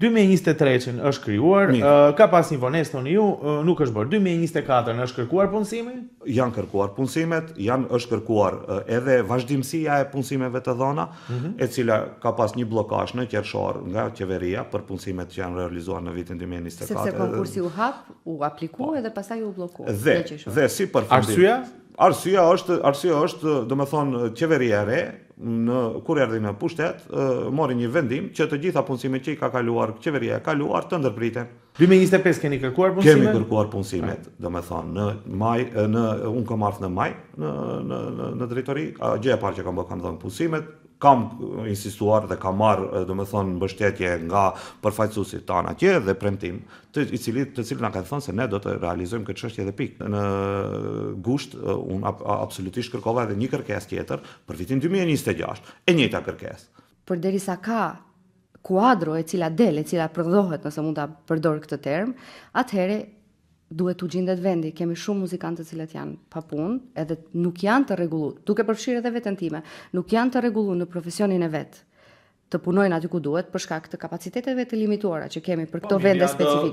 2023-ën është krijuar, ka pas një vonesë thoni ju, nuk është bërë. 2024-ën është kërkuar punësimi? Janë kërkuar punësimet, është kërkuar edhe vazhdimësia e punësimeve të dhëna, e cila ka pas një blokazh në qershor nga qeveria për punësimet që janë realizuar në vitin 2024. Sepse konkursi u hap, u aplikua dhe pastaj u bllokua. Dhe si përfundim. Arsyeja është, domethënë, qeveria e re kur erdhi në pushtet, mori një vendim që të gjitha punësimet që i ka kaluar qeveria e kaluar të ndërpriten. 2025 keni kërkuar punësimet? Kemi kërkuar punësimet, domethënë unë kam ardhur në maj në drejtori, gjëja e parë që kam dhënë punësimet, kam insistuar dhe kam marrë domethënë mbështetje nga përfaqësuesit tanë atje dhe premtim, të cilët na kanë thënë se ne do të realizojmë këtë çështje dhe pikë. Në gusht unë absolutisht kërkova edhe një kërkesë tjetër për vitin 2026, e njëjta kërkesë. Përderisa ka kuadro e cila del, e cila prodhohet, nëse mund ta përdor këtë term, atëherë duhet u gjendet vendi. Kemi shumë muzikantë të cilët janë pa punë, edhe nuk janë të rregulluar, duke përfshirë edhe veten time, nuk janë të rregulluar në profesionin e vet, të punojnë aty ku duhet për shkak të kapaciteteve të limituara që kemi për këto vende specifike.